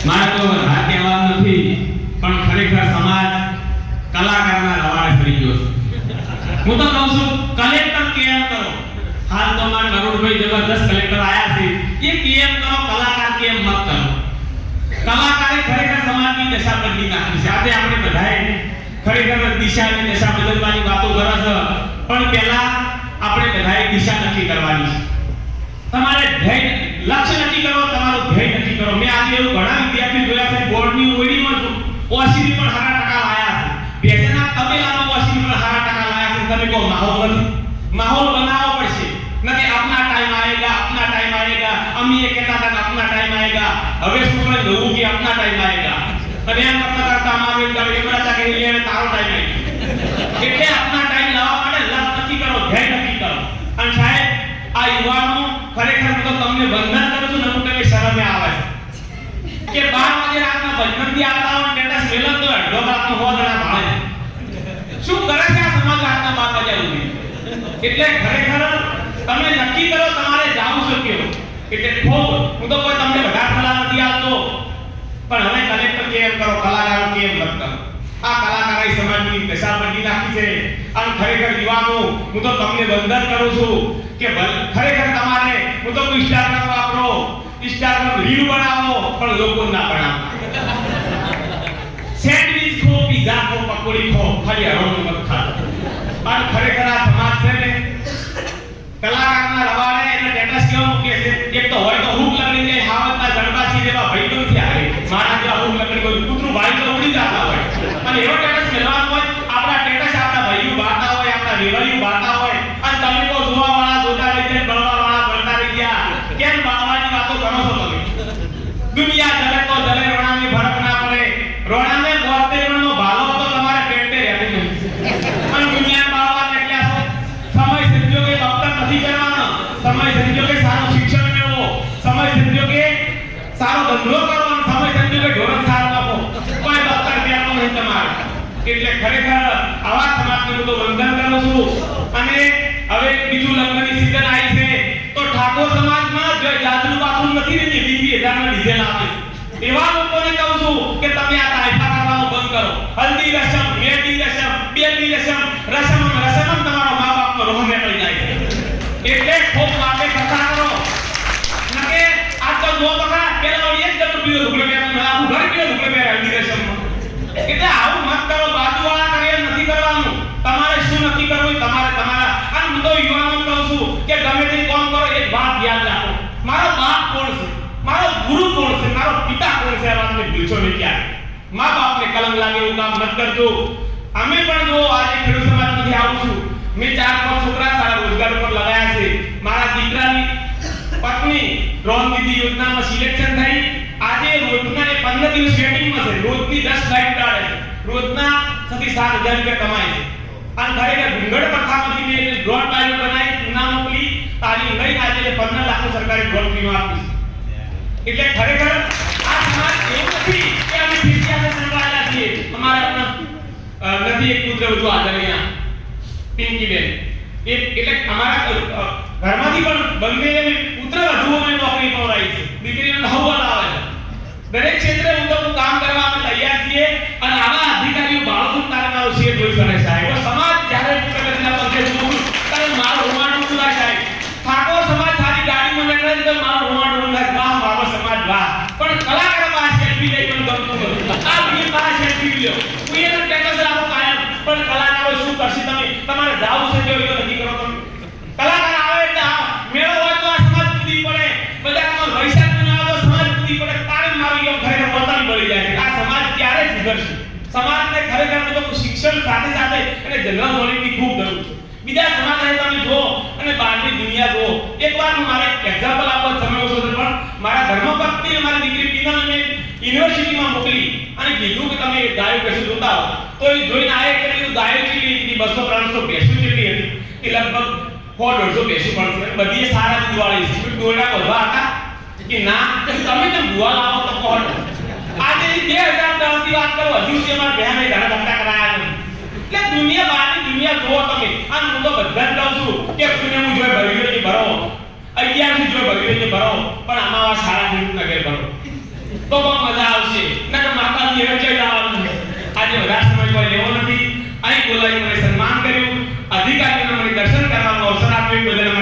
મારે તો વધારે કહેવાનું નથી, પણ ખરેખર સમાજ કલાકારના રવાડે ફરી ગયો છે. હું તો કહું છું કલેક્ટર કેમ કરો. હાલ તો મારા નરોડભાઈ જબરદસ્ત કલેક્ટર આયા છે, એ કેમ કરો, કલાકાર કેમ મત કરો. કલાકારે ખરેખર સમાજની દશા બદલી નાખી છે. આજે આપણે બધાએ ખરેખર દિશાની દશા બદલવાની વાતો કરે છે, પણ પહેલા આપણે બધાએ દિશા નક્કી કરવાની છે. તમારે ધ્યેય લક્ષ્ય નક્કી કરો, તમારું ધ્યેય નક્કી કરો. મેં આજે એવું ઘણા વિદ્યાર્થીઓ જોયા છે બોર્ડની ઓડીમાં ઓસીડી પણ સારા ટકા લાયા છે, બેસના તબેલામાં ઓસીડી પણ સારા ટકા લાયા છે. તમે કહો માહોલ નથી, માહોલ બનાવવો પડશે. નથી આપના ટાઈમ આएगा, अपना टाइम आएगा. हम ये कहता था कि अपना टाइम आएगा. હવે શું કરે लोगों की अपना टाइम आएगा. અને એમ કરતા કરતા અમારે એમરા ચાકરી લઈને તારો ટાઈમ આવી. એટલે આપના ટાઈમ લાવવા માટે લક્ષ્ય નક્કી કરો, ધ્યેય નક્કી કરો. અને સાહેબ આ યુવાનો ખરેખર તો તમને વંદન કરું છું, નમું કે શરમે આવે છે કે 12 વાગે રાતના ભજનથી આવતા હોય ટેટસ મેલન તો અડધો રાતનો હોદરા ભાળે. શું કરે છે આ સમાજ રાતના 12 વાગ્યા સુધી? એટલે ખરેખર તમે નક્કી કરો તમારે જાવું છે કેવો. એટલે ખૂબ હું તો કોઈ તમને વધારે સલાહ નથી આપતો, પણ હવે કલેક્ટર કેમ કરો, કલાકારો કેમ મત કરો. આ કલાકારોએ સમાજની દશા બદલી નાખી છે. અને ખરેખર યુવાનો હું તો તમને વંદન કરું છું કે ખરેખર તમારે હું તો ઇન્સ્ટાગ્રામ વાપરો, ઇન્સ્ટાગ્રામ રીલ બનાવો, પણ લોકો ના બનાવો. સેન્ડવિચ ખો, પીઝા ખો, પકોડી ખો, ખાલી હરોળનું મત ખાઓ. અને ખરેખર આ સમાજ છે ને કલાકારના રવાડે એને સ્ટેટસ કેવો મૂકે છે. એક તો હોય તો હુક લગડી જાય, હાવતના જણબાસી જેવા ભાઈબંધ થી આવે, મારા જેવા હુક લગડી કોઈ કૂતરું ભાઈ તો ઉડી જતા હોય. અને એવો સ્ટેટસ મેળવાનું હોય, આપણા સ્ટેટસ આપણા ભાઈઓ બાતા હોય, આપણા વેવાઈઓ બાતા હોય, અને તમે તો જોવા વાળા જોતા રહી જાય, બળવા વાળા બળતા રહી ગયા. કેમ બાવાની વાતો કરો છો તમે? દુનિયા જલે તો જલે, રોણાની ફરક ના પડે. રોણાને 72 નો ભાલો તો તમારે પેટે રહેતો નહીં. અને દુનિયા બાવા એટલે સમય સંજોગે ડોક્ટર નથી કરવાનો, સમય સંજોગે સારું શિક્ષણ મેળવો, સમય સંજોગે સારો ધંધો કરો, અને સમય સંજોગે ધોરણ સારું આપો. કોઈ ડોક્ટર કહેવાનો નહીં તમારે. એટલે ખરેખર આવા સમાજને હું તો વંદન કરું છું. અને હવે બીજું લગ્નની સીઝન આવી છે તો ઠાકોર સમાજમાં જો જાજરૂ બાથરૂમ નથી રહી, 20,000 ના ડીઝલ આપે. એવા લોકોને કહું છું કે તમે આ તાયફા કરવાનું બંધ કરો. હલ્દી રસમ, મહેંદી રસમ, બેલની રસમ, રસમ તમારો મા બાપનો રોહ નીકળી જાય છે. એટલે ખૂબ વાતે કથા કરો. નકે આ તો નો બકા પેલા એક જણ બીજો ઢુકડે પહેરવાનો, આખું ઘર બીજો ઢુકડે પહેરે હલ્દી રસમમાં. એટલે આવું મત કરો. બાજુવાળા કરે નથી કરવાનું. તમારે શું નક્કી કરવું તમારે તમારા. અને હું તો યુવાનોને કહું છું કે ગમે તે કામ કરો, એક વાત યાદ રાખો, મારો બાપ કોણ છે, મારો ગુરુ કોણ છે, મારો પિતા કોણ છે, આ વાતને ભૂલશો નહીં ક્યારે. મા બાપને કલંક લાગે એવું કામ મત કરજો. અમે પણ જો આજે ખેડૂત સમાજમાંથી આવું છું, મેં 4-5 છોકરા સારા રોજગાર ઉપર લગાયા છે. મારા દીકરાની પત્ની ડ્રોન દીદી યોજનામાં સિલેક્શન થઈ. આજે રોજના 15 દિવસ વેટિંગમાં છે, રોજની 10 ફ્લાઇટ ઉડાડે છે, રોજના 7,000 રૂપિયા કમાય છે. અને ખરેખર ભૂંગળ પ્રથામાંથી મેં ડ્રોન પાયલોટ બનાવી, પૂના મોકલી, તાલીમ લઈ આજે 15 લાખનો સરકારે ડ્રોન ફ્રીમાં આપ્યું છે. એટલે ખરેખર આ સમાજ એવું નથી કે અમે ફિરકીયાને સંભાળ્યા છીએ. અમારા નથી એક પુત્ર વધુ હાજર અહીંયા પિંકીબેન, એટલે અમારા ઘરમાંથી પણ બંને પુત્ર વધુઓને નોકરી પવરાઈ છે, દીકરીને નહવા આવે છે. દરેક ક્ષેત્રે હું તો કામ કરવા અમે તૈયાર છીએ. અને આવા અધિકારીઓ બાળકો તારનારો છે જોઈ શકે સાહેબ. સમાજ જ્યારે પ્રગતિના પંથે જોવું ત્યારે મારો રોમાંડું ઉલાય સાહેબ. ઠાકોર સમાજ સારી ગાડીમાં નીકળે તો મારો રોમાંડું ઉલાય, વાહ મારો સમાજ વાહ. પણ કલાકાર પાસે સેલ્ફી લઈ પણ ગમતું નથી. આ બી પાસે સેલ્ફી લ્યો, કોઈ એને સ્ટેટસ રાખો કાયમ. પણ કલાકારો શું કરશે? તમે તમારે જાવું છે જો એ નથી કરો તમે. કલાકાર આવે એટલે મેળો હોય તો આ સમાજ કૂદી પડે, બજારમાં વૈશાખ ન આવે તો સમાજ કૂદી પડે. તારે મારી એમ ખરેખર પોતાની પડી જાય છે. આ સમાજ ક્યારે સુધરશે? સમાજને ખરેખર તો શિક્ષણ સાથે સાથે અને જનરલ નોલેજની ખૂબ જરૂર છે. બીજા સમાજને તમે જો અને બહારની દુનિયા જો. એકવાર હું મારે એક્ઝામ્પલ આપવા સમય ઓછો છે, પણ મારા ધર્મપત્ની અને મારી દીકરી પીનલને યુનિવર્સિટીમાં મોકલી અને કીધું કે તમે ગાયો ભેંસો જોતા હો. તો એ જોઈને આયા કે કીધું ગાયો કેટલી હતી, 200-300 ભેંસો કેટલી હતી. એ લગભગ 100-150 ભેંસો પણ છે, બધી સારા દૂધવાળી છે. દોડા બધા હતા કે ના તમે જેમ ભૂવા લાવો તો કોણ. આજે 2010 ની વાત કરો, હજુ સુધી અમારા બહેને ઘણા ધંધા કરાયા નથી. એટલે દુનિયા બહારની દુનિયા જોવો તમે. આ હું તો બધા કહું છું કે પુણે હું જોઈ ભર્યું ભરો, 11 થી જોઈ ભર્યું ભરો, પણ આમાં સારા ખેડૂત નગર ભરો તો બહુ મજા આવે. આવશે નકર માતાજી વચ્ચે જ આવવાનું છે આજે વધારે સમય કોઈ લેવો નથી અહીં બોલાવી મને સન્માન કર્યું અધિકારીઓને મને દર્શન કરવાનો અવસર આપ્યો બદલ